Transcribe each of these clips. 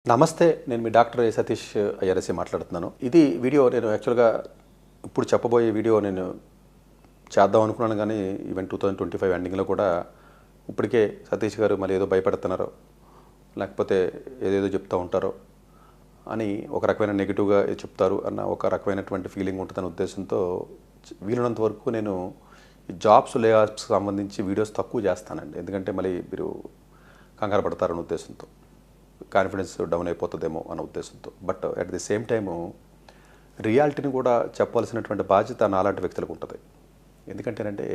నమస్తే. నేను మీ doctor Satish IRSA మాట్లాడుతున్నాను. ఇది వీడియో నేను యాక్చువల్‌గా ఇప్పుడు చెప్పబోయే వీడియో నేను చేద్దాం అనుకున్నాను గానీ, ఈవెన్ 2025 ఎండింగ్‌లో కూడా ఇప్పటికే సతీష్ గారు మళ్ళీ ఏదో భయపెడుతున్నారో, లేకపోతే ఏదేదో చెప్తా ఉంటారో అని ఒక రకమైన నెగెటివ్‌గా చెప్తారు అన్న ఒక రకమైనటువంటి ఫీలింగ్ ఉంటుందనే ఉద్దేశంతో వీలైనంత వరకు నేను ఈ జాబ్స్ లే ఆఫ్స్‌కి సంబంధించి వీడియోస్ తక్కువ చేస్తానండి. ఎందుకంటే మళ్ళీ మీరు కంగారు పడతారనే ఉద్దేశంతో. కాన్ఫిడెన్స్ డౌన్ అయిపోతుందేమో అన్న ఉద్దేశంతో. But at the same time రియాలిటీని కూడా చెప్పాల్సినటువంటి బాధ్యత నాలాంటి వ్యక్తులకు ఉంటుంది. ఎందుకంటేనంటే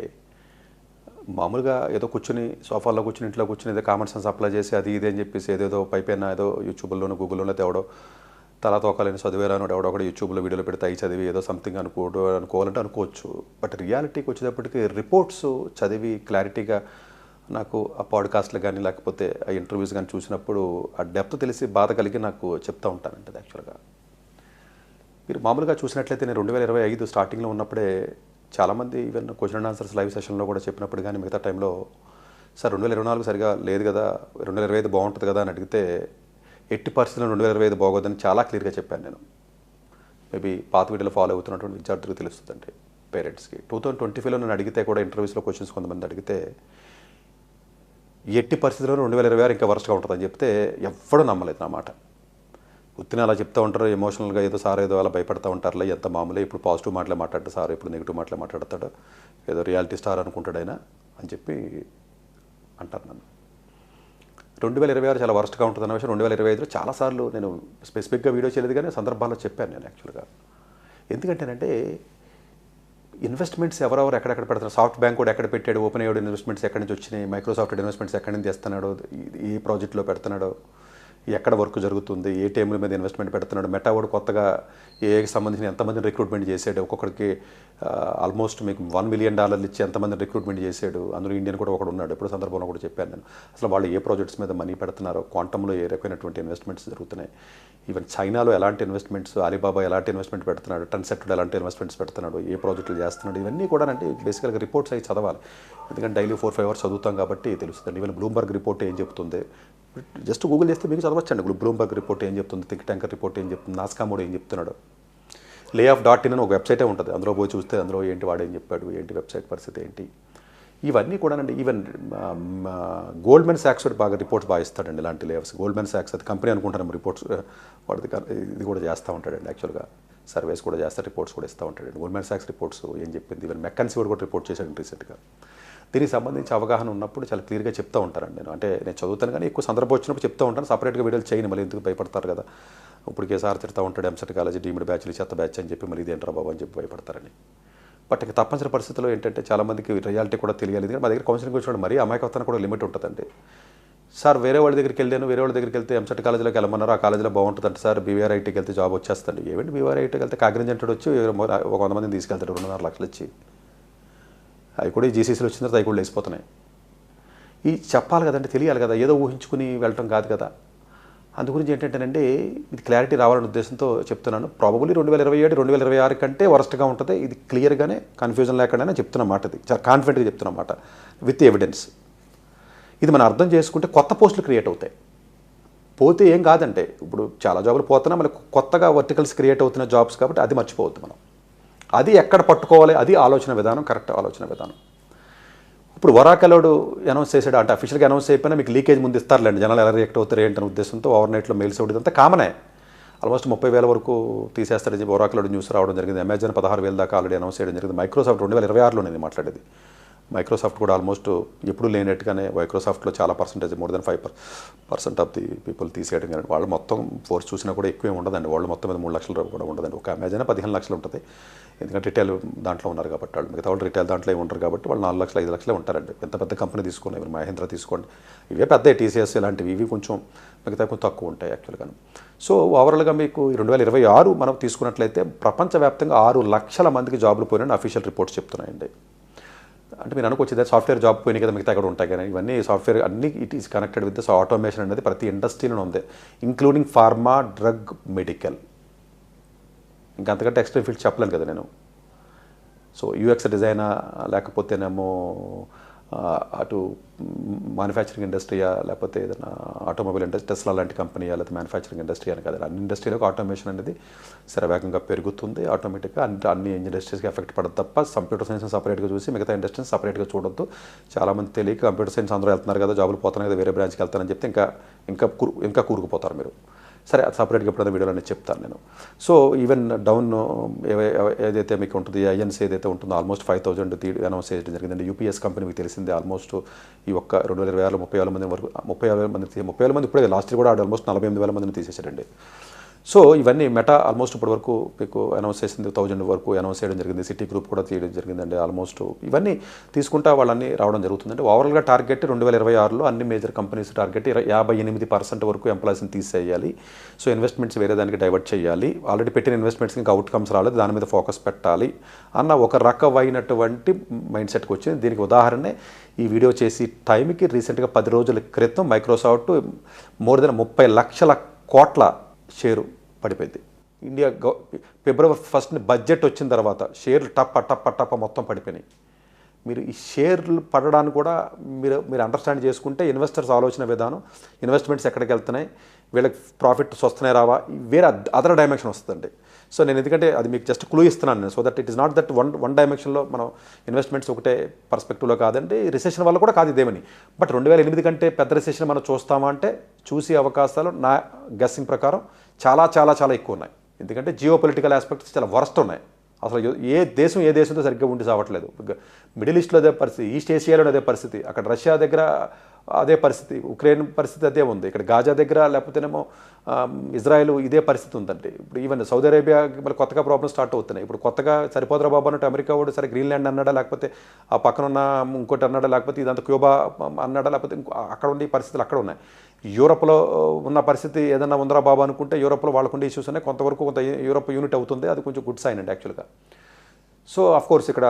మామూలుగా ఏదో కూర్చుని సోఫాలో కూర్చుని ఇంట్లో కూర్చుని ఏదో కామన్ సెన్స్ అప్లై చేసి అది ఇది అని చెప్పేసి ఏదేదో పైపైన ఏదో యూట్యూబ్లోనో గూగుల్లోనో ఎవడో తలా తోకాలని చదివేరాను ఎవడో కూడా యూట్యూబ్లో వీడియోలో పెడితే అవి చదివి ఏదో సంథింగ్ అనుకోవాలంటే అనుకోవచ్చు. బట్ రియాలిటీకి వచ్చేటప్పటికి రిపోర్ట్స్ చదివి క్లారిటీగా నాకు ఆ పాడ్కాస్ట్లు కానీ లేకపోతే ఆ ఇంటర్వ్యూస్ కానీ చూసినప్పుడు ఆ డెప్త్ తెలిసి బాధ కలిగి నాకు చెప్తూ ఉంటానంటే యాక్చువల్గా మీరు మామూలుగా చూసినట్లయితే నేను 2025 స్టార్టింగ్లో ఉన్నప్పుడే చాలామంది even question and answers live సెషన్లో కూడా చెప్పినప్పుడు కానీ మిగతా టైంలో సార్ 2024 సరిగా లేదు కదా, 2025 బాగుంటుంది కదా అని అడిగితే ఎట్టి పరిస్థితుల్లో 2025 బాగోదని చాలా క్లియర్గా చెప్పాను నేను. మేబీ పాత వీడియోలో ఫాలో అవుతున్నటువంటి విద్యార్థులకు తెలుస్తుందండి, పేరెంట్స్కి. 2025లో నేను అడిగితే కూడా ఇంటర్వ్యూస్లో క్వశ్చన్స్ కొంతమంది అడిగితే ఎట్టి పరిస్థితుల్లో 2026 ఇంకా వర్స్ట్గా ఉంటుందని చెప్తే ఎవ్వడూ నమ్మలేదు నా మాట. ఉత్తిని అలా చెప్తూ ఉంటారు ఎమోషనల్గా, ఏదో సార్ ఏదో అలా భయపడతా ఉంటారులే, ఎంత మామూలే, ఇప్పుడు పాజిటివ్ మాటలే మాట్లాడతాడు సార్, ఇప్పుడు నెగిటివ్ మాటలే మాట్లాడతాడు, ఏదో రియాలిటీ స్టార్ అనుకుంటాడు ఆయన అని చెప్పి అంటారు నన్ను. 2026 చాలా వర్స్ట్గా ఉంటుందన్న విషయం 2025లో చాలాసార్లు నేను స్పెసిఫిక్గా వీడియో చేయలేదు కానీ సందర్భాల్లో చెప్పాను నేను యాక్చువల్గా. ఎందుకంటేనంటే ఇన్వెస్ట్మెంట్స్ ఎవరెవరు ఎక్కడెక్కడ పెడుతున్నారు, సాఫ్ట్ బ్యాంక్ కూడా ఎక్కడ పెట్టాడు, ఓపెన్ అయ్యాడు, ఇన్వెస్ట్మెంట్స్ ఎక్కడి నుంచి వచ్చినాయి, మైక్రోసాఫ్ట్ ఇన్వెస్ట్మెంట్స్ ఎక్కడి నుంచి తెస్తున్నాడు, ఏ ప్రాజెక్ట్లో పెడుతున్నాడో, ఎక్కడ వర్క్ జరుగుతుంది, ఏ టైంల మీద ఇన్వెస్ట్మెంట్ పెడుతున్నాడు, మెటా కూడా కొత్తగా ఏఐకి సంబంధించిన ఎంతమందిని రిక్రూట్మెంట్ చేశాడు, ఒక్కొక్కడికి ఆల్మోస్ట్ మీకు $1 మిలియన్ ఇచ్చి ఎంతమందిని రిక్రూట్మెంట్ చేశాడు, అందులో ఇండియన్ కూడా ఒకడు ఉన్నాడు. ఎప్పుడు సందర్భంలో కూడా చెప్పాను నేను. అసలు వాళ్ళు ఏ ప్రాజెక్ట్స్ మీద మనీ పెడుతున్నారో, క్వాంటంలో ఏ రకమైనటువంటి ఇన్వెస్ట్మెంట్స్ జరుగుతున్నాయి, ఈవెన్ చైనాలో ఎలాంటి ఇన్వెస్ట్మెంట్స్, అలీబాబా ఎలాంటి ఇన్వెస్ట్మెంట్ పెడుతున్నాడు, టెన్సెట్ ఎలాంటి ఇన్వెస్ట్మెంట్స్ పెడుతున్నాడు, ఏ ప్రాజెక్టులు చేస్తున్నాడు, ఇవన్నీ కూడా అంటే బేసికల్గా రిపోర్ట్స్ అవి చదవాలి. ఎందుకంటే డైలీ 4-5 అవర్స్ చదువుతాం కాబట్టి తెలుస్తుంది. ఈవెన్ బ్లూంబర్గ్ రిపోర్ట్ ఏం చెప్తుంది, జస్ట్ గూగుల్ చేస్తే మీకు చదవచ్చండి. బ్లూంబర్గ్ రిపోర్ట్ ఏం చెప్తుంది, థింక్ ట్యాంకర్ రిపోర్ట్ ఏం చెప్తుంది, నాస్కామోడ్ ఏం చెప్తున్నాడు, layoff.in అని ఒక వెబ్సైటే ఉంటుంది, అందులో పోయి చూస్తే అందులో ఏంటి వాడు ఏం చెప్పాడు, ఏంటి వెబ్సైట్ పరిస్థితి ఏంటి, ఇవన్నీ కూడానండి. ఈవెన్ గోల్డ్మెన్ సాక్స్ బాగా రిపోర్ట్స్ బాగా ఇస్తాడండి ఇలాంటి లేఆఫ్స్. గోల్డ్మెన్ సాక్స్ అది కంపెనీ అనుకుంటాను, రిపోర్ట్స్ వాడిది ఇది కూడా చేస్తూ ఉంటాడండి యాక్చువల్గా. సర్వేస్ కూడా చేస్తారు, రిపోర్ట్స్ కూడా ఇస్తూ ఉంటాడండి. గోల్డ్మెన్ సాక్స్ రిపోర్ట్స్ ఏం చెప్పింది, ఈవెన్ మెక్కన్సీ కూడా రిపోర్ట్ చేశాడు రీసెంట్గా. దీనికి సంబంధించి అవగాహన ఉన్నప్పుడు చాలా క్లియర్గా చెప్తూ ఉంటానండి నేను. అంటే నేను చదువుతాను కానీ ఎక్కువ సందర్భం వచ్చినప్పుడు చెప్తూ ఉంటాను. సపరేట్గా వీడియోలు చేయను, మళ్ళీ ఎందుకు భయపడతారు కదా, ఇప్పటికే సార్ తిడతా ఉంటాడు ఎంసెట్ కాలేజీ డీమ్డ్ బ్యాచ్లు చెత్త బ్యాచ్ అని చెప్పి, మళ్ళీ ఇదేంటారా బాబు అని చెప్పి భయపడతారని. బట్ ఇక తప్పనిసరి పరిస్థితుల్లో ఏంటంటే చాలామందికి రియాలిటీ కూడా తెలియాలి. మా దగ్గర కౌన్సిలింగ్ వచ్చినప్పుడు మరీ అమాయకత్వానికి కూడా లిమిట్ ఉంటుందండి. సార్ వేరే వాళ్ళ దగ్గరికి వెళ్ళాను, వేరే వాళ్ళ దగ్గరికి వెళ్తే ఎంసెట్ కాలేజీలోకి వెళ్ళమన్నారు, ఆ కాలేజీలో బాగుంటుందంటే సార్ బీవీఆర్ఐటీకి వెళ్తే జాబ్ వచ్చేస్తుంది. ఏమంటే బీవీఆర్ఐటీకి వెళ్తే కాగ్నిజెంటెడ్ వచ్చి 100 మందిని తీసుకెళ్తాడు, 2.5 లక్షలు ఇచ్చి. అవి కూడా ఈ జీసీసీలో వచ్చిన తర్వాత అవి కూడా లేసిపోతున్నాయి. ఈ చెప్పాలి కదండి, తెలియాలి కదా, ఏదో ఊహించుకుని వెళ్ళటం కాదు కదా. అందుగురించి ఏంటంటేనండి ఇది క్లారిటీ రావాలనే ఉద్దేశంతో చెప్తున్నాను. ప్రాబబుల్లీ 2027, 2026 కంటే వరస్ట్గా ఉంటుంది. ఇది క్లియర్గానే కన్ఫ్యూజన్ లేకుండానే చెప్తున్న మాట, ఇది చాలా కాన్ఫిడెంట్గా చెప్తున్న మాట విత్ ఎవిడెన్స్. ఇది మనం అర్థం చేసుకుంటే కొత్త పోస్టులు క్రియేట్ అవుతాయి. పోతే ఏం కాదంటే ఇప్పుడు చాలా జాబులు పోతున్నా మళ్ళీ కొత్తగా వర్టికల్స్ క్రియేట్ అవుతున్న జాబ్స్ కాబట్టి అది మర్చిపోవద్దు మనం. అది ఎక్కడ పట్టుకోవాలి, అది ఆలోచన విధానం, కరెక్ట్ ఆలోచన విధానం. ఇప్పుడు వరాకలోడు అనౌన్స్ చేసాడు అంటే అఫీషియల్గా అనౌన్స్ అయిపోయినా మీకు లీకేజ్ ముందు ఇస్తారులేండి, జనాలు ఎలా రియాక్ట్ అవుతారు ఏంటనే ఉద్దేశంతో ఓవర్ నైట్లో మెయిల్స్ ఇవ్వడం అంతా కామనే. ఆల్మోస్ట్ 30,000 వరకు తీసేస్తారని చెప్పి వరాకలోడు న్యూస్ రావడం జరిగింది. అమెజాన్ 16,000 దాకా ఆల్రెడీ అనౌన్స్ చేయడం జరిగింది. మైక్రోసాఫ్ట్ 2026లో నేను మాట్లాడేది. మైక్రోసాఫ్ట్ కూడా ఆల్మోస్ట్ ఎప్పుడు లేనట్టుగానే మైక్రోసాఫ్ట్లో చాలా percentage, more than 5% of the people తీసేయడం కానీ వాళ్ళు మొత్తం ఫోర్స్ చూసినా కూడా ఎక్కువే ఉండదండి. వాళ్ళు మొత్తం మీద 3 లక్షల కూడా ఉండదండి. ఒక అమెజాన్ 15 లక్షలు ఉంటుంది, ఎందుకంటే రిటైల్ దాంట్లో ఉన్నారు కాబట్టి. వాళ్ళు మిగతా వాళ్ళు రిటైల్ దాంట్లో ఉంటారు కాబట్టి వాళ్ళు 4 లక్షలు 5 లక్షలే ఉంటారండి. ఎంత పెద్ద కంపెనీ తీసుకోండి, ఇవి మహేంద్ర తీసుకోండి, ఇవే పెద్ద టీసీఎస్ ఇలాంటివి, ఇవి కొంచెం మిగతా కొంచెం తక్కువ ఉంటాయి యాక్చువల్గా. సో ఓవరాల్గా మీకు 2026 మనం తీసుకున్నట్లయితే ప్రపంచవ్యాప్తంగా 6 లక్షల మందికి జాబులు పోయినని అఫీషియల్ రిపోర్ట్స్ చెప్తున్నాయండి. అంటే మీరు అనుకోవచ్చు సాఫ్ట్వేర్ జాబ్ పోయినాయి కదా మిగతా అక్కడ ఉంటాయి కానీ ఇవన్నీ సాఫ్ట్వేర్ అన్ని it is connected with this automation అనేది ప్రతి ఇండస్ట్రీలో ఉంది, ఇంక్లూడింగ్ ఫార్మా, డ్రగ్, మెడికల్. ఇంకా అంతకంటే ఎక్స్ట్రీమ్ ఫీల్డ్ చెప్పలేను కదా నేను. సో యూఎక్స్ డిజైనా లేకపోతేనేమో అటు మ్యానుఫ్యాక్చరింగ్ ఇండస్ట్రీయా లేకపోతే ఏదైనా ఆటోమొబైల్ ఇండస్ట్రీ, టెస్లా లాంటి కంపెనీయా లేకపోతే మ్యానుఫ్యాక్చరింగ్ ఇండస్ట్రీ అని కదా, అన్ని ఇండస్ట్రీలకు ఆటోమేషన్ అనేది శరవేగంగా పెరుగుతుంది. ఆటోమేటిక్గా అన్ని ఇండస్ట్రీస్కి ఎఫెక్ట్ పడదు తప్ప కంప్యూటర్ సైన్స్ సపరేట్గా చూసి మిగతా ఇండస్ట్రీస్ సపరేట్గా చూడొద్దు. చాలామంది తెలియక కంప్యూటర్ సైన్స్ అందరూ వెళ్తున్నారు కదా, జాబులు పోతున్నాయి కదా, వేరే బ్రాంచ్కి వెళ్తారని చెప్తే ఇంకా కూరుకుపోతారు మీరు. సరే, అది సపరేట్గా ఎప్పుడైనా వీడియోలో నేను చెప్తాను నేను. సో ఈవెన్ డౌన్ ఏదైతే మీకు ఉంటుంది, ఐఎన్సీ ఏదైతే ఉంటుందో ఆల్మోస్ట్ 5,000 అనౌన్స్ చేయడం జరిగిందండి. యూపీఎస్ కంపెనీ మీకు తెలిసిందే, ఆల్మోస్ట్ ఈ ఒక్క 2020 30,000 మంది వరకు 30,000 మంది ఇప్పుడే, లాస్ట్ ఇయర్ కూడా ఆల్మోస్ట్ 48,000 మందిని తీసేశారండి. సో ఇవన్నీ మెటా ఆల్మోస్ట్ ఇప్పటి వరకు మీకు అనౌన్స్ చేసింది 1,000 వరకు అనౌన్స్ చేయడం జరిగింది. సిటీ గ్రూప్ కూడా తీయడం జరిగిందండి. ఆల్మోస్ట్ ఇవన్నీ తీసుకుంటా వాళ్ళన్నీ రావడం జరుగుతుందండి. ఓవరాల్గా టార్గెట్ 2026లో అన్ని మేజర్ కంపెనీస్ టార్గెట్ 58% వరకు ఎంప్లాయీస్ని తీసేయాలి. సో ఇన్వెస్ట్మెంట్స్ వేరే దానికి డైవర్ట్ చేయాలి. ఆల్రెడీ పెట్టిన ఇన్వెస్ట్మెంట్స్కి ఇంకా అవుట్కమ్స్ రాలేదు, దాని మీద ఫోకస్ పెట్టాలి అన్న ఒక రకమైనటువంటి మైండ్ సెట్కి వచ్చింది. దీనికి ఉదాహరణ ఈ వీడియో చేసి టైంకి రీసెంట్గా 10 రోజుల క్రితం మైక్రోసాఫ్ట్ మోర్ దెన్ 30 లక్షల కోట్ల షేరు పడిపోయింది. ఇండియా ఫిబ్రవరి 1 బడ్జెట్ వచ్చిన తర్వాత షేర్లు టప్ప మొత్తం పడిపోయినాయి. మీరు ఈ షేర్లు పడడానికి కూడా మీరు అండర్స్టాండ్ చేసుకుంటే ఇన్వెస్టర్స్ ఆలోచన విధానం, ఇన్వెస్ట్మెంట్స్ ఎక్కడికి వెళ్తున్నాయి, వీళ్ళకి ప్రాఫిట్స్ వస్తున్నాయి రావా, వేరే అదర్ డైమెన్షన్ వస్తుందండి. సో నేను ఎందుకంటే అది మీకు జస్ట్ క్లూ ఇస్తున్నాను నేను, so that it is not that one డైమెన్షన్లో మనం ఇన్వెస్ట్మెంట్స్ ఒకటే పర్స్పెక్టివ్లో కాదండి. రిసెషన్ వల్ల కూడా కాదు ఇదేమని, బట్ 2008 కంటే పెద్ద రిసెషన్ మనం చూస్తామా అంటే చూసే అవకాశాలు నా గెస్సింగ్ ప్రకారం చాలా చాలా చాలా ఎక్కువ ఉన్నాయి. ఎందుకంటే జియో పొలిటికల్ ఆస్పెక్ట్స్ చాలా వరస్ట్ ఉన్నాయి. అసలు ఏ దేశంతో సరిగ్గా ఉండి సావట్లేదు. మిడిల్ ఈస్ట్లో అదే పరిస్థితి, ఈస్ట్ ఏషియాలో అదే పరిస్థితి, అక్కడ రష్యా దగ్గర అదే పరిస్థితి, ఉక్రెయిన్ పరిస్థితి అదే ఉంది, ఇక్కడ గాజా దగ్గర లేకపోతేనేమో ఇజ్రాయెల్ ఇదే పరిస్థితి ఉందండి. ఇప్పుడు ఈవెన్ సౌదీ అరేబియా మళ్ళీ కొత్తగా ప్రాబ్లమ్ స్టార్ట్ అవుతున్నాయి. ఇప్పుడు కొత్తగా సరిపోదరా బాబు అన్నట్టు అమెరికా వాడు సరే గ్రీన్లాండ్ అన్నాడా, లేకపోతే ఆ పక్కన ఉన్న ఇంకోటి అన్నాడా, లేకపోతే ఇదంతా క్యూబా అన్నాడా, లేకపోతే అక్కడ ఉండే పరిస్థితులు అక్కడ ఉన్నాయి. యూరోప్లో ఉన్న పరిస్థితి ఏదన్నా ఉందరా బాబు అనుకుంటే యూరోప్లో వాళ్ళకుండే ఇష్యూస్ ఉన్నాయి. కొంతవరకు కొంత యూరోప్ యూనిట్ అవుతుంది, అది కొంచెం గుడ్ సైన్ అండి యాక్చువల్గా. సో అఫ్కోర్స్ ఇక్కడ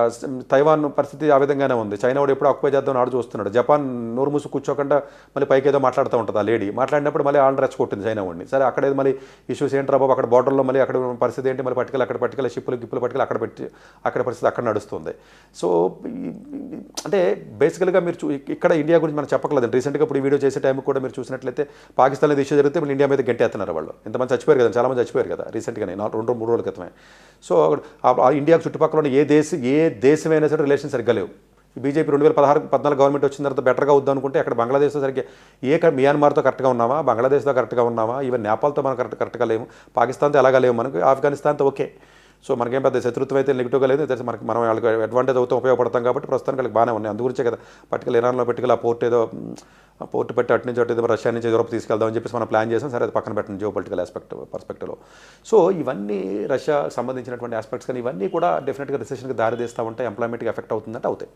తైవాన్ పరిస్థితి ఆ విధంగానే ఉంది. చైనా వాడు ఎప్పుడు ఆక్యుపై చేద్దామని ఆడు చూస్తున్నాడు. జపాన్ నోరు మూసి కూర్చోకుండా మళ్ళీ పైకి ఏదో మాట్లాడుతూ ఉంటుంది ఆ లేడీ. మాట్లాడినప్పుడు మళ్ళీ ఆల్రెడీ రెచ్చగొట్టింది చైనా వాడిని. సరే, అక్కడ మళ్ళీ ఇష్యూస్ ఏంటి బాబు, అక్కడ బార్డర్లో మళ్ళీ అక్కడ పరిస్థితి ఏంటి, మళ్ళీ పట్టుకెళ్ళి షిప్పులు పట్టుకెళ్ళి అక్కడ పరిస్థితి అక్కడ నడుస్తుంది. సో అంటే బేసికల్గా మీరు ఇక్కడ ఇండియా గురించి మనం చెప్పకలేదండి. రీసెంట్గా ఇప్పుడు ఈ వీడియో చేసే టైం కూడా మీరు చూసినట్లయితే పాకిస్తాన్లో ఇష్యూ జరిగితే మళ్ళీ ఇండియా మీద గంటేస్తున్నారు వాళ్ళు. ఇంతమంది చచ్చిపోయారు కదా, చాలామంది చచ్చిపోయారు కదా రీసెంట్గానే 2-3 రోజుల క్రితమే. సో ఇండియాకు చుట్టుపక్కల ఉన్న ఏ దేశమైనా సరే రిలేషన్ సరిగ్గా లేవు. బీజేపీ 2016-14 గవర్నమెంట్ వచ్చిన తర్వాత బెటర్గా అవుద్దాం అనుకుంటే అక్కడ బంగ్లాదేశ్తో సరిగ్గా మియాన్మార్తో కరెక్ట్గా ఉన్నామా, బంగ్లాదేశ్తో కరెక్ట్గా ఉన్నామా, ఈవెన్ నేపాల్తో మనం కరెక్ట్గా లేము, పాకిస్తాన్తో ఎలాగా లేవు, మనకు ఆఫ్ఘనిస్తాన్తో ఓకే. సో మనకేం పెద్ద శత్రుత్వం అయితే నెగిటివ్గా లేదు, మనం వాళ్ళకి అడ్వాంటేజ్ అవుతాం ఉపయోగపడతాం కాబట్టి ప్రస్తుతానికి వాళ్ళకి బాగానే ఉన్నాయి. అందుగురించే కదా పట్టుకెళ్ళి ఇరాన్లో పెట్టుకెళ్ళి ఆ పోర్ట్ పెట్టి అటు నుంచి అటు రష్యా నుంచి యూరోప్ తీసుకెళ్దామని చెప్పేసి మనం ప్లాన్ చేసాం. సరే, అది పక్కన పెట్టండి జియో పొలిటికల్ పర్స్పెక్టివ్లో. సో ఇవన్నీ రష్యా సంబంధించినటువంటి ఆస్పెక్ట్స్ కానీ ఇవన్నీ కూడా డెఫినెట్గా రిసెషన్కి దారి తీస్తూ ఉంటాయి, ఎంప్లాయ్మెంట్కి ఎఫెక్ట్ అవుతుందంటే అవుతాయి.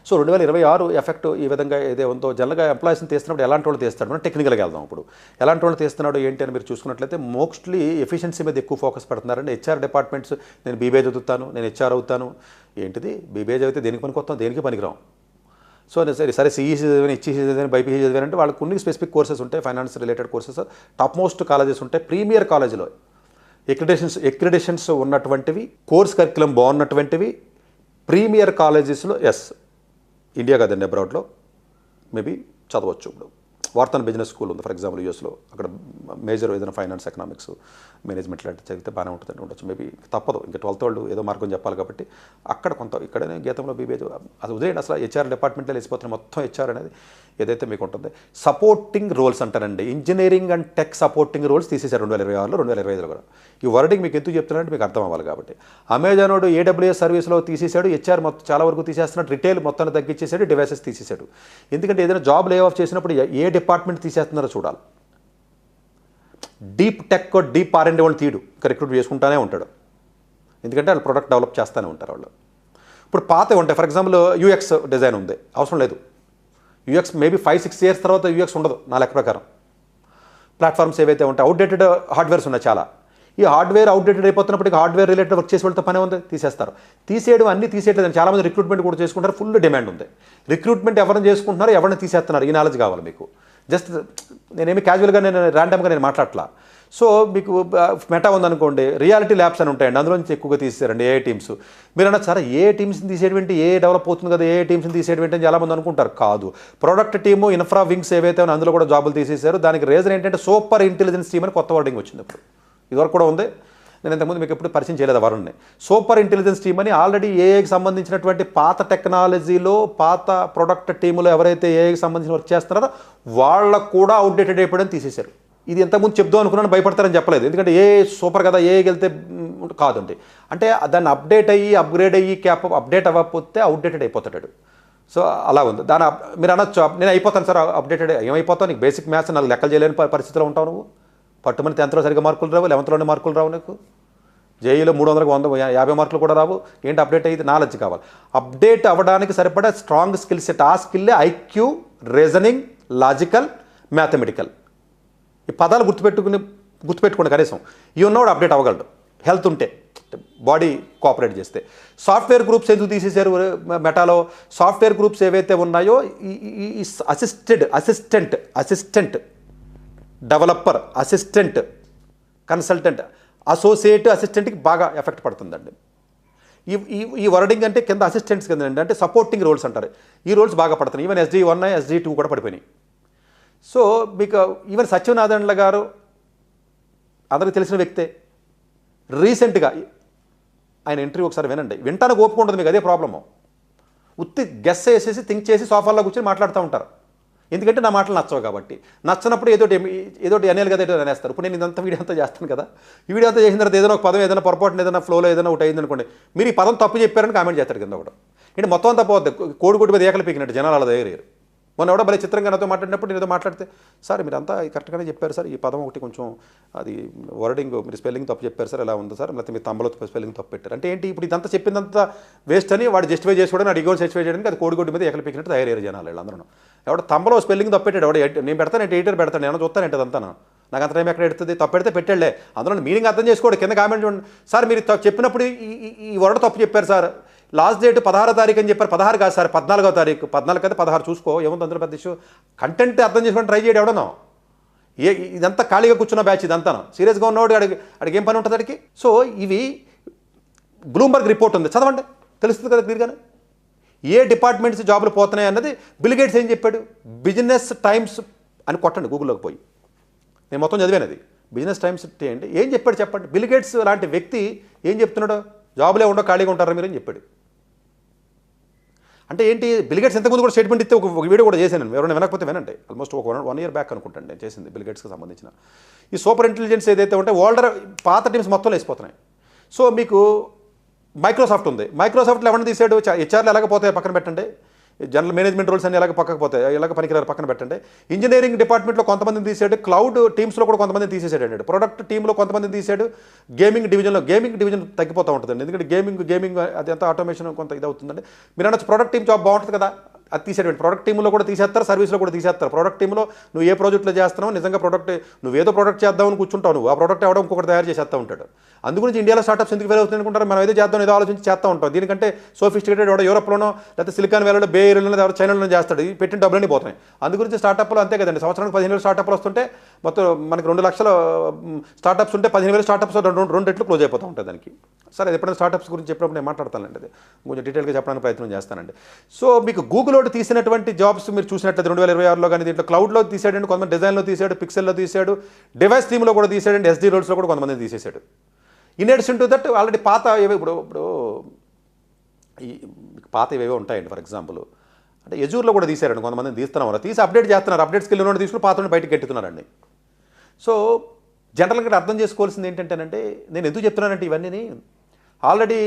సో 2026 ఎఫెక్ట్ ఈ విధంగా ఏదే ఉందో జనరల్గా ఎంప్లాయీస్ని తీస్తున్నప్పుడు ఎలాంటి వాళ్ళు తీస్తాడు, మనం టెక్నికల్గా వెళ్దాం. ఇప్పుడు ఎలాంటి వాళ్ళు తీస్తున్నాడు ఏంటి అని మీరు చూసుకున్నట్లయితే మోస్ట్లీ ఎఫిషియన్సీ మీద ఎక్కువ ఫోకస్ పెడుతున్నారండి. హెచ్ఆర్ డిపార్ట్మెంట్స్, నేను బీబీఏ చదువుతాను, నేను హెచ్ఆర్ అవుతాను, ఏంటిది బీబీఏ చదివితే దేనికి పనికొస్తాం, దేనికి పనికిరాం. సో సరే సిఈసీ చదివిన, హెచ్ఈసీ చదివిన, బైపీసీ చదివారంటే వాళ్ళకి కొన్ని స్పెసిఫిక్ కోర్సెస్ ఉంటాయి, finance related courses, top most colleges ఉంటాయి. ప్రీమియర్ కాలేజీలో ఎక్రిడేషన్స్ ఉన్నటువంటివి, కోర్స్ కరిక్యులం బాగున్నటువంటివి ప్రీమియర్ కాలేజెస్లో ఇండియా కదండి అబ్రాడ్లో మేబీ చదవచ్చు. ఇప్పుడు వార్తన్ బిజినెస్ స్కూల్ ఉంది ఫర్ ఎగ్జాంపుల్ యూఎస్లో, అక్కడ మేజర్ ఏదైనా ఫైనాన్స్ ఎకనామిక్స్ మేనేజ్మెంట్ లాంటి చదివితే బాగానే ఉంటుందని ఉండొచ్చు. మేబీ తప్పదు, ఇంకా 12th వాళ్ళు ఏదో మార్గం చెప్పాలి కాబట్టి అక్కడ కొంత ఇక్కడనే గీతంలో బీబీఏ అది ఉదయం అసలు హెచ్ఆర్ డిపార్ట్మెంట్లో వెళ్ళిపోతున్న మొత్తం హెచ్ఆర్ అనేది ఏదైతే మీకు ఉంటుంది. సపోర్టింగ్ రోల్స్ అంటారండి, engineering and tech supporting roles తీసేశారు 2026లో 2025లో కూడా. ఈ వర్డింగ్ మీకు ఎందుకు చెప్తున్నారంటే మీకు అర్థం అవ్వాలి కాబట్టి. అమెజాన్ వాడు AWS సర్వీస్లో తీసేశాడు, హెచ్ఆర్ మొత్తం చాలా వరకు తీసేస్తున్నాడు, రిటైల్ మొత్తాన్ని తగ్గించేశాడు, డివైసెస్ తీసేశాడు. ఎందుకంటే ఏదైనా జాబ్ లే ఆఫ్ చేసినప్పుడు ఏ డిపార్ట్మెంట్ తీసేస్తున్నారో చూడాలి. డీప్ టెక్ డీప్ R&D వాళ్ళు తీయడు, ఇంకా రిక్రూట్ చేసుకుంటానే ఉంటాడు, ఎందుకంటే వాళ్ళు ప్రొడక్ట్ డెవలప్ చేస్తూనే ఉంటారు వాళ్ళు. ఇప్పుడు పాత ఉంటాయి, ఫర్ ఎగ్జాంపుల్ UX డిజైన్ ఉంది, అవసరం లేదు. UX మేబీ 5-6 ఇయర్స్ తర్వాత UX ఉండదు నా లెక్క ప్రకారం. ప్లాట్ఫామ్స్ ఏవైతే ఉంటాయి అవుట్డేటెడ్ హార్డ్వేర్స్ ఉన్నాయి చాలా. ఈ హార్డ్వేర్ అవుట్డేటెడ్ అయిపోతున్నప్పటికీ హార్డ్వేర్ రిలేటెడ్ వర్క్ చేసి వెళ్తే పని ఉంది, తీసేస్తారు. తీసేయడం అన్నీ తీసేయట్లేదు, చాలామంది రిక్రూట్మెంట్ కూడా చేసుకుంటారు, ఫుల్ డిమాండ్ ఉంది. రిక్రూట్మెంట్ ఎవరిని చేసుకుంటున్నారో ఎవరిని తీసేస్తున్నారు ఈ నాలెడ్జ్ కావాలి మీకు. జస్ట్ నేనేమి క్యాజువల్గా ర్యాండమ్గా మాట్లాడట్లా. సో మీకు మెటా ఉందనుకోండి, రియాలిటీ ల్యాబ్స్ అని ఉంటాయండి, అందులో నుంచి ఎక్కువగా తీసేశారండి ఏఐ టీమ్స్. మీరు అన్నది సరే ఏ టీమ్స్ని తీసేటువంటి ఏ డెవలప్ అవుతుంది కదా, ఏ టీమ్స్ని తీసేటువంటి అని చాలామంది అనుకుంటారు. కాదు, ప్రొడక్ట్ టీము ఇన్ఫ్రా వింగ్స్ ఏవైతే ఉన్నాయో అందులో కూడా జాబులు తీసేశారు. దానికి రీజన్ ఏంటంటే సూపర్ ఇంటెలిజెన్స్ టీమ్ అని కొత్త వర్డింగ్ వచ్చింది. ఇప్పుడు ఇదివరకు కూడా ఉంది, నేను ఇంతకుముందు మీకు ఎప్పుడు పరిచయం చేయలేదు వరుణ్ని. సూపర్ ఇంటెలిజెన్స్ టీమ్ అని ఆల్రెడీ ఏఐకి సంబంధించినటువంటి పాత టెక్నాలజీలో పాత ప్రొడక్ట్ టీములో ఎవరైతే ఏఐకి సంబంధించిన వర్క్ చేస్తున్నారో వాళ్ళకు కూడా అవుట్డేటెడ్ అయిపోవడం తీసేశారు. ఇది ఇంతకుముందు చెప్దాం అనుకున్నాను, భయపడతారని చెప్పలేదు. ఎందుకంటే ఏ సూపర్ కదా, ఏఐకి వెళ్తే కాదండి. అంటే దాన్ని అప్డేట్ అయ్యి అప్గ్రేడ్ అయ్యి అప్డేట్ అవ్వకపోతే అవుట్డేటెడ్ అయిపోతాడు. సో అలా ఉంది. దాని మీరు అనొచ్చు నేను అయిపోతాను సార్ అప్డేటెడ్. ఏమైపోతావు? నీకు బేసిక్ మ్యాథ్స్ నాకు లెక్కలు చేయలేని పరిస్థితిలో ఉంటావు నువ్వు. పట్టుమని 10th సరిగ్గా మార్కులు రావు, 11th మార్కులు రావు, నీకు జేఈలో 300కి 150 మార్కులు కూడా రావు. ఏంటి అప్డేట్ అయ్యి? నాలెడ్జ్ కావాలి. అప్డేట్ అవ్వడానికి సరిపడా స్ట్రాంగ్ స్కిల్ సెట్. ఆ స్కిల్లే ఐక్యూ, రీజనింగ్, లాజికల్, మ్యాథమెటికల్. ఈ పదాలు గుర్తుపెట్టుకోండి కనీసం. ఈ ఉన్నవాడు అప్డేట్ అవ్వగలడు, హెల్త్ ఉంటే, బాడీ కోఆపరేట్ చేస్తే. సాఫ్ట్వేర్ గ్రూప్స్ ఎందుకు తీసేశారు మెటాలో? సాఫ్ట్వేర్ గ్రూప్స్ ఏవైతే ఉన్నాయో ఈ assistant developer, assistant consultant, associate అసిస్టెంట్కి బాగా ఎఫెక్ట్ పడుతుందండి. ఈ వర్డింగ్ అంటే కింద అసిస్టెంట్స్ కింద అంటే సపోర్టింగ్ రోల్స్ అంటారు. ఈ రోల్స్ బాగా పడుతున్నాయి. ఈవెన్ SD1, SD2 కూడా పడిపోయినాయి. సో మీకు ఈవెన్ సత్యనారాయణ గారు అందరికి తెలిసిన వ్యక్తే. రీసెంట్గా ఆయన ఇంటర్వ్యూ ఒకసారి వినండి, వింటానికి ఓపిక ఉంటుంది మీకు, అదే ప్రాబ్లము. ఉత్తి గెస్ చేసేసి థింక్ చేసి సోఫాల్లో కూర్చొని మాట్లాడుతూ ఉంటారు. ఎందుకంటే నా మాటలు నచ్చవు కాబట్టి. నచ్చినప్పుడు ఏదోటి అనేయాలి కదా, ఏదో అనేస్తారు. ఇప్పుడు నేను ఇదంతా వీడియో అంతా చేస్తాను కదా, ఈ వీడియో అంతా చేసిన తర్వాత ఏదైనా ఒక పదం ఏదైనా పొరపాటున ఏదైనా ఫ్లోలో ఏదైనా ఒకటి అయింది అనుకోండి, మీరు ఈ పదం తప్పు చెప్పారని కామెంట్ చేస్తారు కింద ఒకటి. అంటే మొత్తం అంతా పోద్ది, కోడిగుడ్డు మీద ఏకలు పీకినట్టు జనాలు అలా తయారయ్యారు. మొన్న ఎవడో భలే చిత్రంగా నాతో మాట్లాడినప్పుడు నేను ఏదో మాట్లాడితే, సార్ మీరు అంతా కరెక్ట్గానే చెప్పారు సార్, ఈ పదం ఒకటి కొంచెం అది వర్డింగ్ మీరు స్పెల్లింగ్ తప్పు చెప్పారు సార్, ఎలా ఉంది సార్, లేకపోతే మీ తమ్ములో స్పెల్లింగ్ తప్పు పెట్టారు అంటే ఏంటి? ఇప్పుడు ఇదంతా చెప్పిందంతా వేస్ట్ అని వాడు జస్టిఫై చేసుకోవడం, వాడు ఇగోని జస్టిఫై చేయడానికి అది కోడిగుడ్డు మీద ఏకలు పీకినట్టు తయారయ్యారు జనాలు వీళ్ళందరూ. ఎవడో తమ్ములో స్పెల్లింగ్ తప్పు పెట్టాడు, ఎవడో నేను పెడతాను, ఎడిటర్ పెడతాను, నేను చూస్తాను అంతా నాకు అంత టైం ఎక్కడ ఎడుతుంది, తప్పు పెడితే పెట్టాడులే, అందులో మీనింగ్ అర్థం చేసుకోండి. కింద కామెంట్ చూడండి, సార్ మీరు చెప్పినప్పుడు ఈ వర్డ్ తప్పు చెప్పారు సార్, లాస్ట్ డేట్ 16వ తారీఖు అని చెప్పారు, 16 కాదు సార్ 14వ తారీఖు, 14 అయితే 16 చూసుకో, ఏముంది అందులో పెద్ద ఇష్యూ. కంటెంట్ అర్థం చేసుకొని ట్రై చేయడం ఎవడనో. ఇదంతా ఖాళీగా కూర్చున్న బ్యాచ్ ఇదంతా. సీరియస్గా ఉన్నవాడు అడిగి ఏం పని ఉంటుంది అడిగి. సో ఇవి బ్లూంబర్గ్ రిపోర్ట్ ఉంది, చదవండి, తెలుస్తుంది కదా క్లియర్గానే ఏ డిపార్ట్మెంట్స్ జాబులు పోతున్నాయి అన్నది. బిల్ గేట్స్ ఏం చెప్పాడు? బిజినెస్ టైమ్స్ అని కొట్టండి గూగుల్లోకి పోయి, నేను మొత్తం చదివాను అది. బిజినెస్ టైమ్స్ ఏంటి ఏం చెప్పాడు చెప్పండి. బిల్ గేట్స్ లాంటి వ్యక్తి ఏం చెప్తున్నాడు? జాబులే ఉండో ఖాళీగా ఉంటారా మీరు అని చెప్పాడు. అంటే ఏంటి? బిల్ గేట్స్ ఇంతకుముందు కూడా స్టేట్మెంట్ ఇస్తే ఒక వీడియో కూడా చేశాను, ఎవరైనా వినకపోతే వినండి. ఆల్మోస్ట్ ఒక 1 year బ్యాక్ అనుకుంటాను నేను చేసింది బిల్ గేట్స్కి సంబంధించిన. ఈ సూపర్ ఇంటెలిజెన్స్ ఏదైతే ఉంటే ఓల్డర్ పాత టీమ్స్ మొత్తం వేసిపోతున్నాయి. సో మీకు మైక్రోసాఫ్ట్ ఉంది, మైక్రోసాఫ్ట్లో ఎవరిని తీసాడు? హెచ్ఆర్లు ఎలాగపోతాయి పక్కన పెట్టండి, జనరల్ మేనేజ్మెంట్ రోల్స్ అని ఎలాగ పక్కకు పోతాయి, ఎలాగ పనికిరారు పక్కన పెట్టండి. ఇంజనీరింగ్ డిపార్ట్మెంట్లో కొంతమందిని తీసాడు, క్లౌడ్ టీమ్స్లో కూడా కొంతమందిని తీసేసాడు, ప్రొడక్ట్ టీంలో కొంతమందిని తీసాడు, గేమింగ్ డివిజన్ తగ్గిపోతూ ఉంటుందండి. ఎందుకంటే గేమింగ్ అది అంతా ఆటోమేషన్ కొంత ఇది అవుతుందండి. మీరు అనొచ్చు ప్రొడక్ట్ టీమ్ జాబ్ బాగుంటుంది కదా, అది తీసేటువంటి ప్రొడక్ట్ టీంలో కూడా తీసేస్తారు, సర్వీస్లో కూడా తీసేస్తారు. ప్రొడక్ట్ టీంలో నువ్వు ఏ ప్రాజెక్ట్లో చేస్తున్నావు, నిజంగా నువ్వేదో ప్రొడక్ట్ చేద్దామని కూర్చుంటావు, నువ్వు ఆ ప్రొడక్ట్ ఎవడో ఇంకొకటి తయారు చేసేస్తూ ఉంటాడు. అందుగురించి ఇండియాలో స్టార్టప్స్ ఎందుకు ఫెయిల్ అవుతుంది అనుకుంటారు? మనం ఏదో చేద్దాం, ఏదో ఆలోచించి చేస్తూ ఉంటాం. దీనికంటే సోఫిస్టికేటెడ్ ఎవడో యూరోప్లోనో లేకపోతే సిలికాన్ వ్యాలీలో, బే ఏరియాలో, ఎవరో చైనాలో చేస్తాడు, పెట్టిన డబ్బులన్నీ పోతున్నాయి. అందుగురించి స్టార్టప్లో అంతే కదండి, సంవత్సరానికి 15,000 స్టార్టప్లు వస్తుంటే మొత్తం మనకి 2 లక్షల స్టార్టప్స్ ఉంటే 15,000 స్టార్టప్స్ 2 రెట్లు క్లోజ్ అయిపోతూ ఉంటుంది దానికి. సరే, అది ఎప్పుడైనా స్టార్టప్స్ గురించి చెప్పినప్పుడు నేను మాట్లాడతానండి, అది కొంచెం డీటెయిల్గా చెప్పడానికి ప్రయత్నం చేస్తానండి. సో మీకు గూగుల్లో తీసినటువంటి జాబ్స్ మీరు చూసినట్లయితే 2026లో కానీ దీంట్లో క్లౌడ్లో తీసాడండి, కొంతమంది డిజైన్లో తీసాడు, పిక్సెల్లో తీసాడు, డివైస్ టీమ్లో కూడా తీసాడండి, SD రోల్స్లో కూడా కొంతమంది తీసేశాడు. In addition to that already పాత ఇప్పుడు ఈ పాత ఏవేవో ఉంటాయండి. ఫర్ ఎగ్జాంపుల్ అంటే ఎజూర్లో కూడా తీసారండి, కొంతమందిని తీస్తున్నారు, తీసి అప్డేట్ చేస్తున్నారు, అప్డేట్ స్కిల్ ఉన్న తీసుకుని పాత బయటకు గెట్టుతున్నారండి. సో జనరల్గా అర్థం చేసుకోవాల్సింది ఏంటంటేనంటే, నేను ఎందుకు చెప్తున్నానంటే ఇవన్నీ ఆల్రెడీ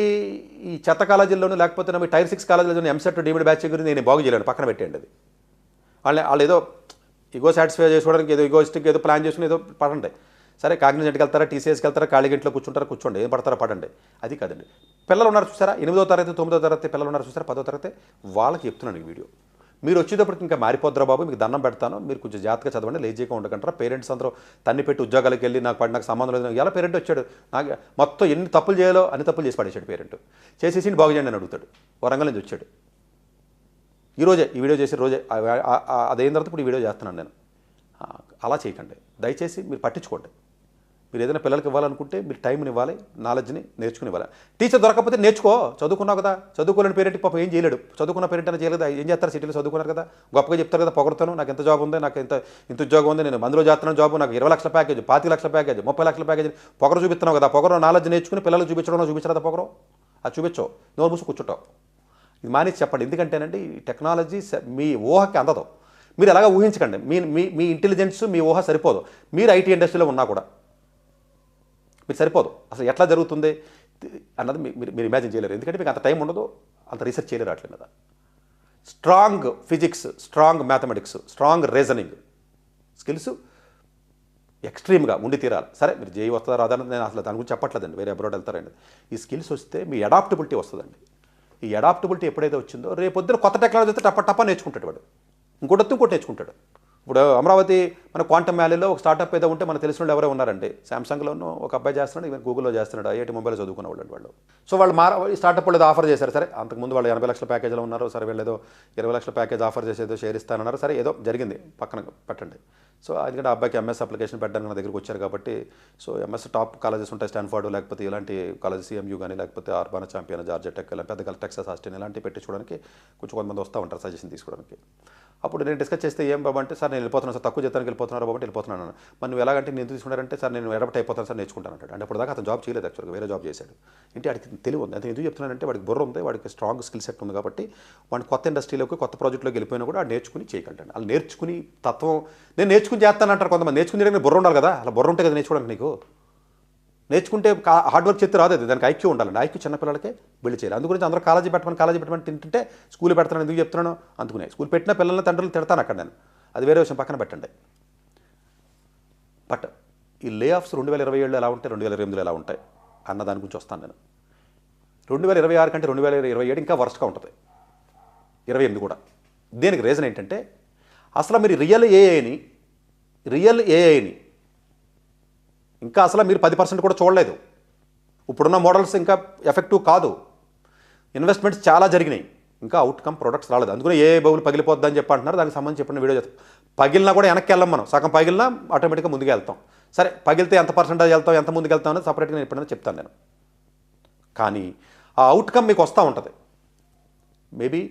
ఈ చెత్త కాలేజీల్లోనూ లేకపోతే మీ టైర్ 6 కాలేజీలో ఎంసెట్ డీమ్డ్ బ్యాచ్ గురించి నేను బాగు చేయలేను, పక్కన పెట్టండి. అది వాళ్ళు ఏదో ఇగో సాటిస్ఫై చేసుకోవడానికి ఏదో ఇగోస్టిక్ ఏదో ప్లాన్ చేసుకుని ఏదో పడండి. సరే, కాగ్నిజెంట్కి వెళ్తారా, TCSకి వెళ్తారా, ఖాళీగంట్లో కూర్చోండి, ఏం పడతారా పడండి, అది కాదండి. పిల్లలు ఉన్నారు చూసారా, 8వ తరగతి 9వ తరగతి పిల్లలు ఉన్నారు చూసారా, 10వ తరగతి, వాళ్ళకి చెప్తున్నాను ఈ వీడియో. మీరు వచ్చేటప్పటికి ఇంకా మారిపోద్దురా బాబు, మీకు దండం పెడతాను, మీరు కొంచెం జాగ్రత్తగా చదవండి, లేజీగా ఉండకంటారా. పేరెంట్స్ అందరూ తన్ని పెట్టి ఉద్యోగాలకు వెళ్ళి నాకు సంబంధం లేదు, ఎలా పేరెంట్ వచ్చాడు, నాకు మొత్తం ఎన్ని తప్పులు చేయాలో అన్ని తప్పులు చేసి పడేసాడు పేరెంట్, చేసేసి బాగు చేయండి అని అడుగుతాడు. వరంగల్ నుంచి వచ్చాడు, ఈరోజే ఈ వీడియో చేసే రోజే అదైన తర్వాత ఇప్పుడు ఈ వీడియో చేస్తున్నాను నేను. అలా చేయకండి దయచేసి, మీరు పట్టించుకోండి. మీరు ఏదైనా పిల్లలకి ఇవ్వాలనుకుంటే మీరు టైంని ఇవ్వాలి, నాలెడ్జ్ని నేర్చుకుని ఇవ్వాలి. టీచర్ దొరకకపోతే నేర్చుకో, చదువుకున్నావు కదా. చదువుకోలేని పేరెంట్ పాపం ఏం చేయలేడు. చదువుకున్న పేరెంట్ అని చేయలేదు, ఏం చేస్తారు? సిటీలో చదువుకున్నారు కదా, గొప్పగా చెప్తారు కదా, పొగడతాను నాకు ఎంత జాబ్ ఉంది, నాకు ఇంత ఉద్యోగం ఉంది, నేను మందులో చేస్తున్నాను జాబ్, నాకు 20 లక్షల ప్యాకేజ్, 25 లక్షల ప్యాకేజ్, 30 లక్షల ప్యాకేజ్, పొగరు చూపిస్తున్నావు కదా. పొగరు నాలెడ్జ్ నేర్చుకుని పిల్లలు చూపించరా పొగరు, అది చూపించవు, నోరు మూసి కూర్చుంటావు. ఇది మానేసి చెప్పండి. ఎందుకంటేనండి ఈ టెక్నాలజీ మీ ఊహకి అందదు. మీరు ఎలాగ ఊహించకండి. మీ ఇంటెలిజెన్స్ మీ ఊహ సరిపోదు. మీరు ఐటీ ఇండస్ట్రీలో ఉన్నా కూడా మీరు సరిపోదు. అసలు ఎట్లా జరుగుతుంది అన్నది మీరు ఇమాజిన్ చేయలేరు. ఎందుకంటే మీకు అంత టైం ఉండదు, అంత రీసెర్చ్ చేయలేరు అట్ల మీద. Strong physics, strong mathematics, strong reasoning skills ఎక్స్ట్రీమ్గా ఉండి తీరాలి. సరే మీరు జేఈ వస్తుందా రాదని నేను అసలు దాని గురించి చెప్పట్లేదండి, వేరే అబ్రాడ్ వెళ్తారండి. ఈ స్కిల్స్ వస్తే మీ అడాప్టబిలిటీ వస్తుందండి. ఈ అడాప్టబిలిటీ ఎప్పుడైతే వచ్చిందో రేపొద్దున కొత్త టెక్నాలజీ అయితే టప్ప నేర్చుకుంటాడు వాడు, ఇంకోటి నేర్చుకుంటాడు. ఇప్పుడు అమరావతి మన క్వాంటమ్ వ్యాలీలో ఒక స్టార్ట్అప్ ఏదో ఉంటే మనకు తెలిసిన వాళ్ళు ఎవరో ఉన్నారండి. శాంసంగ్లోనూ ఒక అబ్బాయి చేస్తున్నాడు, ఈవెన్ గూగుల్లో చేస్తున్నాడు, ఐఐటి ముంబైలో చదువుకున్న వాళ్ళు. సో వాళ్ళు స్టార్ట్అప్ వాళ్ళు ఆఫర్ చేశారు. సరే అంతకుముందు వాళ్ళు 80 లక్షల ప్యాకేజ్లో ఉన్నారు. సరే వీళ్ళు ఏదో 20 లక్షల ప్యాకేజ్ ఆఫర్ చేసేదో షేర్ ఇస్తానన్నారు. సరే ఏదో జరిగింది, పక్కన పెట్టండి. సో ఎందుకంటే ఆ అబ్బాయికి ఎంఎస్ అప్లికేషన్ పెట్టడానికి నా దగ్గరికి వచ్చారు కాబట్టి, సో ఎంఎస్ టాప్ కాలేజెస్ ఉంటాయి, స్టాన్ఫోర్డ్ లేకపోతే ఇలాంటి కాలేజ్, సిఎంయూ కానీ లేకపోతే ఆర్బానా ఛాంపియన్, జార్జియా టెక్, పెద్ద టెక్సాస్ ఆస్టిన్ ఇలాంటివి పెట్టించుకోవడానికి కొంతమంది వస్తూ ఉంటారు సజెషన్ తీసుకోవడానికి. అప్పుడు నేను డిస్కస్ చేస్తే ఏం బాబు అంటే, సార్ నేను వెళ్ళిపోతున్నాను సార్, తక్కువ జీతానికి వెళ్ళిపోతున్నారు బాబు అంటే వెళ్ళిపోతున్నాను. మరి నువ్వు ఎలాగంటే నేను ఎందుకు తీసుకున్నారంటే, సార్ నేను ఎడబట్ అయిపోతాను సార్, నేర్చుకుంటాను అంటాడు. అంటే అప్పుడు దాకా అతను జాబ్ చేయలేదు, యాక్చువల్గా వేరే జాబ్ చేశాడు. అంటే వాడికి తెలివి ఉంది. అతను ఎందుకు చెప్తున్నానంటే వాడికి బుర్ర ఉంది, వాడికి స్ట్రాంగ్ స్కిల్ సెట్ ఉంది కాబట్టి వాడిని కొత్త ఇండస్ట్రీలోకి కొత్త ప్రాజెక్టులోకి వెళ్ళిపోయినా కూడా వాడు నేర్చుకుని చేయగలడు. వాళ్ళు నేర్చుకుని తత్వం నేను నేర్చుకుని చేస్తానంటారు కొంతమంది. నేర్చుకుని బుర్ర ఉండాలి కదా, అలా బుర్ర ఉంటే కదా నేర్చుకోవడానికి. నీకు నేర్చుకుంటే హార్డ్ వర్క్ చేస్తే రాదు, దానికి ఐక్యూ ఉండాలండి. ఐక్యూ చిన్నపిల్లలకే బిల్డ్ చేయాలి. అందుగురించి అందరూ కాలేజీ పెట్టమని తింటుంటే స్కూల్ పెడతాను ఎందుకు చెప్తున్నాను అందుకునే. స్కూల్ పెట్టిన పిల్లల్ని తండ్రులు తిడతాను అక్కడ నేను, అది వేరే విషయం, పక్కన పెట్టండి. బట్ ఈ లే ఆఫ్స్ 2027లో ఎలా ఉంటాయి, 2028లో ఎలా ఉంటాయి అన్న దాని గురించి వస్తాను నేను. 2026 కంటే 2027 ఇంకా వర్స్ట్గా ఉంటుంది, 28 కూడా. దీనికి రీజన్ ఏంటంటే అసలు మీరు రియల్ ఏఐని ఇంకా అసలు మీరు 10% కూడా చూడలేదు. ఇప్పుడున్న మోడల్స్ ఇంకా ఎఫెక్టివ్ కాదు. ఇన్వెస్ట్మెంట్స్ చాలా జరిగినాయి, ఇంకా అవుట్కమ్ ప్రొడక్ట్స్ రాలేదు. అందుకని ఏ బౌల్ పగిలిపోద్దని చెప్పి అంటున్నారు. దానికి సంబంధించి చెప్పిన వీడియో చేస్తాం. పగిలినా కూడా వెనక్కి వెళ్ళాం మనం, సగం పగిలినా ఆటోమేటిక్గా ముందుకు వెళ్తాం. సరే పగిలితే ఎంత పర్సెంటేజ్ వెళ్తాం, ఎంత ముందుకు వెళ్తాం అనేది సపరేట్గా నేను ఎప్పుడైనా చెప్తాను నేను. కానీ ఆ అవుట్కమ్ మీకు వస్తూ ఉంటుంది. మేబీ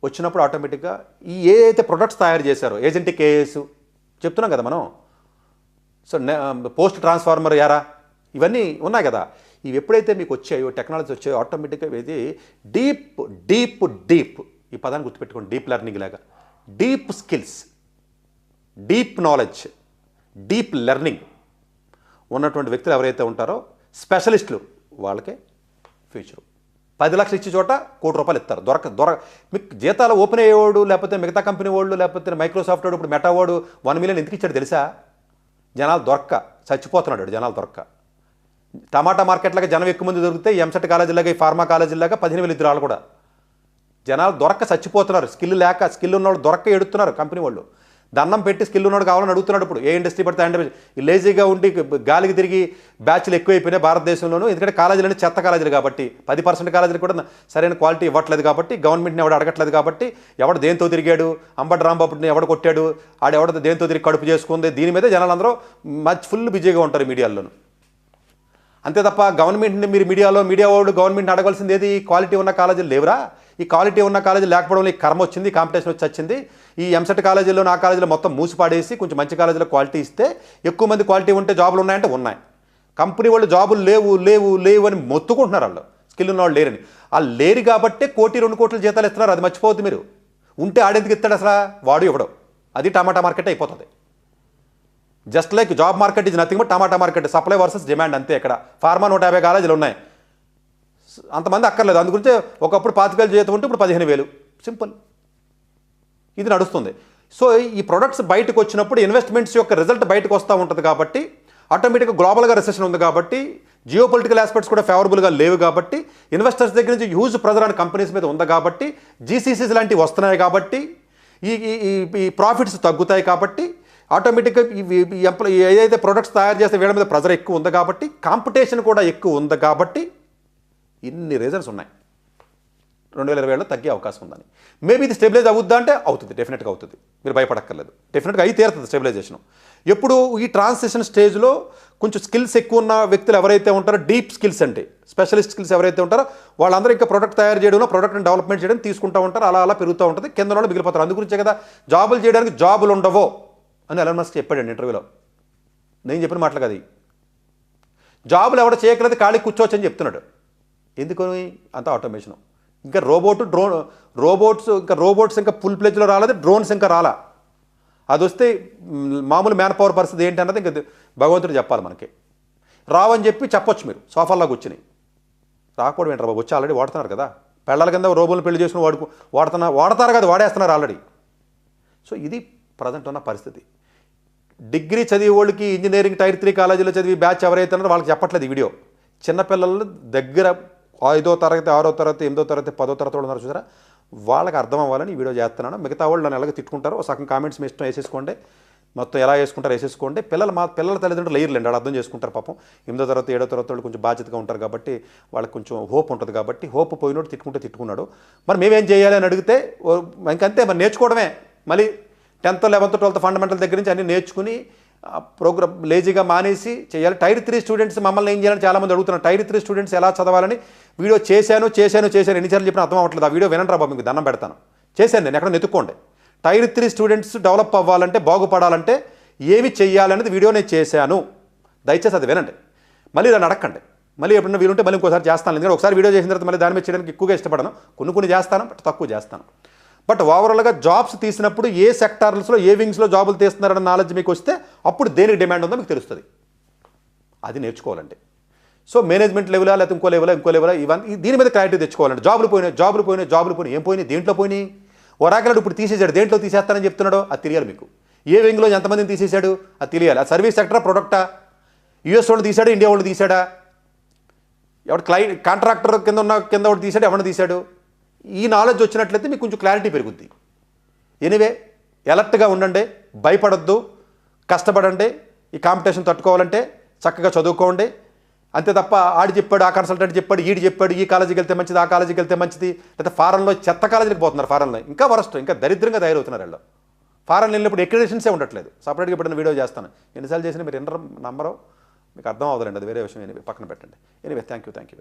వచ్చినప్పుడు ఆటోమేటిక్గా ఈ ఏ అయితే ప్రొడక్ట్స్ తయారు చేశారో, ఏజెంటిక్ ఏఎస్ చెప్తున్నాం కదా మనం, సో పోస్ట్ ట్రాన్స్ఫార్మర్ యారా ఇవన్నీ ఉన్నాయి కదా. ఇవి ఎప్పుడైతే మీకు వచ్చాయో, టెక్నాలజీ వచ్చాయో, ఆటోమేటిక్గా ఇది డీప్ ఈ పదాన్ని గుర్తుపెట్టుకోండి. డీప్ లెర్నింగ్ లాగా deep skills, deep knowledge, deep learning ఉన్నటువంటి వ్యక్తులు ఎవరైతే ఉంటారో స్పెషలిస్టులు, వాళ్ళకే ఫ్యూచరు. 10 లక్షలు ఇచ్చే చోట ₹1 కోటి ఇస్తారు. మీకు జీతాలు ఓపెన్ అయ్యేవాడు లేకపోతే మిగతా కంపెనీ వాళ్ళు లేకపోతే మైక్రోసాఫ్ట్ వాడు ఇప్పుడు మెటా వాడు 1 మిలియన్ ఎందుకు ఇచ్చాడు తెలుసా? జనాలు చచ్చిపోతున్నాడు. జనాలు టమాటా మార్కెట్లాగా జనం ఎక్కువ మంది దొరికితే ఎంసెట్ కాలేజీలాగా, ఈ ఫార్మా కాలేజీలాగా 15,000 ఇద్దరు వాళ్ళు కూడా. జనాలు చచ్చిపోతున్నారు. స్కిల్ లేక, స్కిల్ ఉన్నవాళ్ళు ఎడుతున్నారు కంపెనీ వాళ్ళు. దండం పెట్టి స్కిల్ ఉన్నవాడు కావాలని అడుగుతున్నాడు. ఇప్పుడు ఏ ఇండస్ట్రీ పడితే అంటే లేజీగా ఉండి గాలికి తిరిగి బ్యాచ్లు ఎక్కువైపోయినాయి భారతదేశంలోనూ. ఎందుకంటే కాలేజీలు చెత్త కాలేజీలు కాబట్టి, 10% కాలేజీలు కూడా సరైన క్వాలిటీ ఇవ్వట్లేదు కాబట్టి, గవర్నమెంట్ని ఎవడు అడగట్లేదు కాబట్టి, ఎవడు దేంతో తిరిగాడు, అంబటి రాంబాబుని ఎవడు కొట్టాడు, ఆడెవడ దేంతో తిరిగి కడుపు చేసుకుంది, దీని మీద జనాలందరూ ఫుల్ బిజీగా ఉంటారు మీడియాల్లోనూ. అంతే తప్ప గవర్నమెంట్ని మీరు మీడియా వాళ్ళు గవర్నమెంట్ని అడగాల్సింది ఏది? క్వాలిటీ ఉన్న కాలేజీలు లేవురా? ఈ క్వాలిటీ ఉన్న కాలేజీలు లేకపోవడం ఈ కర్మ వచ్చింది, కాంపిటీషన్ వచ్చి వచ్చింది. ఈ ఎంసెట్ కాలేజీలో నా కాలేజీలో మొత్తం మూసిపాడేసి కొంచెం మంచి కాలేజీలో క్వాలిటీ ఇస్తే, ఎక్కువ మంది క్వాలిటీ ఉంటే జాబులు ఉన్నాయంటే ఉన్నాయి. కంపెనీ వాళ్ళు జాబులు లేవు అని మొత్తుకుంటున్నారు. వాళ్ళు స్కిల్ ఉన్న వాళ్ళు లేరని. వాళ్ళు లేరు కాబట్టే 1 కోటి 2 కోట్ల జీతాలు ఇస్తున్నారు. అది మర్చిపోవద్దు మీరు. ఉంటే ఆడేందుకు ఇస్తాడు అసలు? వాడు ఇవ్వడం. అది టమాటా మార్కెట్ అయిపోతుంది. Just like job market is nothing but tomato market, supply versus demand అంతే. ఇక్కడ ఫార్మా 150 కాలేజీలు ఉన్నాయి, అంతమంది అక్కర్లేదు. అందుగురించి ఒకప్పుడు 25,000 జీతం ఉంటే ఇప్పుడు 15,000, సింపుల్. ఇది నడుస్తుంది. సో ఈ ప్రొడక్ట్స్ బయటకు వచ్చినప్పుడు ఇన్వెస్ట్మెంట్స్ యొక్క రిజల్ట్ బయటకు వస్తూ ఉంటుంది కాబట్టి, ఆటోమేటిక్గా గ్లోబల్గా రిసెషన్ ఉంది కాబట్టి, జియో పొలిటికల్ ఆస్పెక్ట్స్ కూడా ఫేవరబుల్గా లేవు కాబట్టి, ఇన్వెస్టర్స్ దగ్గర నుంచి హ్యూజ్ ప్రెజర్ ఆన్ కంపెనీస్ మీద ఉంది కాబట్టి, జీసీసీస్ లాంటివి వస్తున్నాయి కాబట్టి, ఈ ప్రాఫిట్స్ తగ్గుతాయి కాబట్టి, ఆటోమేటిక్గా ఏదైతే ప్రొడక్ట్స్ తయారు చేస్తే వీళ్ళ మీద ప్రెజర్ ఎక్కువ ఉంది కాబట్టి, కాంపిటీషన్ కూడా ఎక్కువ ఉంది కాబట్టి, ఇన్ని రీజన్స్ ఉన్నాయి 2020లో తగ్గే అవకాశం ఉందని. మేబీ ఇది స్టెబిలైజ్ అవుద్దా అంటే అవుతుంది, డెఫినెట్గా అవుతుంది. మీరు భయపడక్కర్లేదు, డెఫినెట్గా అయి తీరుతుంది స్టెబిలైజేషన్. ఎప్పుడు ఈ ట్రాన్సిషన్ స్టేజ్లో కొంచెం స్కిల్స్ ఎక్కువ ఉన్న వ్యక్తులు ఎవరైతే ఉంటారో, డీప్ స్కిల్స్ అంటే స్పెషలిస్ట్ స్కిల్స్ ఎవరైతే ఉంటారో వాళ్ళందరూ ఇంకా ప్రొడక్ట్ తయారు చేయడంలో, ప్రొడక్ట్ని డెవలప్మెంట్ చేయడం తీసుకుంటూ ఉంటారు. అలా అలా పెరుగుతూ ఉంటుంది, కింద వాళ్ళు మిగిలిపోతారు. అందుగురించే కదా జాబులు చేయడానికి జాబులు ఉండవో అని ఎలాన్ మస్క్ చెప్పాడండి ఇంటర్వ్యూలో. నేను చెప్పిన మాటలు కదా, జాబులు ఎవడ చేయగలదు, ఖాళీ కూర్చోవచ్చు అని చెప్తున్నాడు. ఎందుకని? అంత ఆటోమేషన్. ఇంకా రోబోట్స్ ఇంకా ఫుల్ ప్లేజ్లో రాలేదు, డ్రోన్స్ ఇంకా రాలా. అది వస్తే మామూలు మ్యాన్ పవర్ పరిస్థితి ఏంటి అన్నది ఇంకా భగవంతుడు చెప్పాలి మనకి. రావని చెప్పొచ్చు మీరు, సోఫాల్లాగా వచ్చినాయి. రాకపోవడం ఏంటారు బాబు, వచ్చి ఆల్రెడీ వాడుతున్నారు కదా. పెళ్ళాల కింద రోబోలు పెళ్లి చేసుకుని వాడతారు కదా, వాడేస్తున్నారు ఆల్రెడీ. సో ఇది ప్రజెంట్ ఉన్న పరిస్థితి. డిగ్రీ చదివే వాళ్ళకి, ఇంజనీరింగ్ టైర్ 3 కాలేజీలో చదివి బ్యాచ్ ఎవరైతే ఉన్నారో వాళ్ళకి చెప్పట్లేదు ఈ వీడియో. చిన్నపిల్లలు దగ్గర 5వ తరగతి, 6వ తరగతి, 8వ తరగతి, 10వ తరగతి వాళ్ళు ఉన్నారు చూసారా, వాళ్ళకి అర్థం అవ్వాలని ఈ వీడియో చేస్తున్నాను. మిగతా వాళ్ళు నన్ను ఎలాగ తిట్టుకుంటారో సగం కామెంట్స్ మీ ఇష్టం వేసేసుకోండి, మొత్తం ఎలా వేసుకుంటారో వేసేసుకోండి. పిల్లల తల్లిదండ్రులు లేరులేండి, వాళ్ళు అర్థం చేసుకుంటారు పాపం. 8వ తరగతి 7వ తరగతి వాళ్ళు కొంచెం బాధ్యతగా ఉంటారు కాబట్టి వాళ్ళకి కొంచెం హోప్ ఉంటుంది కాబట్టి, హోప్ పోయినోడు తిట్టుకున్నాడు. మరి మేమేం చేయాలి అని అడిగితే ఇంకంతే, మరి నేర్చుకోవడమే. మళ్ళీ 10th, 11th, 12th ఫండమెంటల్ దగ్గర నుంచి అన్నీ నేర్చుకుని ప్రోగ్రామ్ లేజీగా మానేసి చేయాలి. టైర్ 3 స్టూడెంట్స్ మమ్మల్ని ఏం చేయాలని చాలామంది అడుగుతున్నారు. టైర్ 3 స్టూడెంట్స్ ఎలా చదవాలని వీడియో చేశాను ఎన్నిసార్లు చెప్పినా అర్థం అవ్వట్లేదు. ఆ వీడియో వినండి రా బాబు, మీకు దండం పెడతాను. చేశాను నేను, ఎక్కడ నెతుక్కోండి. టైర్ 3 స్టూడెంట్స్ డెవలప్ అవ్వాలంటే, బాగుపడాలంటే ఏమి చెయ్యాలనేది వీడియో నేను చేశాను. దయచేసి అది వినండి, మళ్ళీ దాన్ని అడగండి. మళ్ళీ ఎప్పుడన్నా వీలుంటే మళ్ళీ ఇంకోసారి చేస్తాను. ఎందుకంటే ఒకసారి వీడియో చేసిన తర్వాత మళ్ళీ దాని మీద చేయడానికి ఎక్కువగా ఇష్టపడను. కొన్ని చేస్తాను, బట్ తక్కువ చేస్తాను. బట్ ఓవరాల్గా జాబ్స్ తీసినప్పుడు ఏ సెక్టార్స్లో, ఏ వింగ్స్లో జాబులు తీస్తున్నారన్న నాలెడ్జ్ మీకు వస్తే అప్పుడు దేనికి డిమాండ్ ఉందో మీకు తెలుస్తుంది. అది నేర్చుకోవాలండి. సో మేనేజ్మెంట్ లెవెలా, లేకపోతే ఇంకో లెవెలా ఇవన్నీ దీని మీద క్లారిటీ తెచ్చుకోవాలండి. జాబులు పోయినాయి. దేంట్లో పోయినాయి? ఒరాకలాడు ఇప్పుడు తీసేశాడు, దేంట్లో తీసేస్తానని చెప్తున్నాడో అది తెలియాలి మీకు. ఏ వింగ్లో ఎంతమందిని తీసేశాడు అది తెలియాలి. ఆ సర్వీస్ సెక్టరా, ప్రొడక్టా? యూఎస్ వాళ్ళు తీశాడు, ఇండియా వాళ్ళు తీశాడా? ఎవడు కాంట్రాక్టర్ కింద ఒకటి తీశాడు, ఎవరిని తీశాడు? ఈ నాలెడ్జ్ వచ్చినట్లయితే మీకు కొంచెం క్లారిటీ పెరుగుద్ది. ఎనీవే, అలర్ట్గా ఉండండి, భయపడొద్దు, కష్టపడండి. ఈ కాంపిటీషన్ తట్టుకోవాలంటే చక్కగా చదువుకోండి. అంతే తప్ప ఆడి చెప్పాడు, ఆ కన్సల్టెంట్ చెప్పాడు, ఈడు చెప్పాడు, ఈ కాలేజీకి వెళ్తే మంచిది, ఆ కాలేజీకి వెళ్తే మంచిది, లేదా ఫారెన్లో చెత్త కాలేజీకి పోతున్నారు. ఫారెన్లో ఇంకా వరస్ట్, ఇంకా దరిద్రంగా తయారవుతున్నారు వాళ్ళు. ఫారెన్ వెళ్ళినప్పుడు ఎక్రిడేషన్సే ఉండట్లేదు. సపరేట్గా ఇప్పుడు వీడియో చేస్తాను, ఎన్నిసార్లు చేసినా మీరు నంబరు మీకు అర్థం అవ్వదండి, అది వేరే విషయం. ఎనివే పక్కన పెట్టండి. Anyway thank you.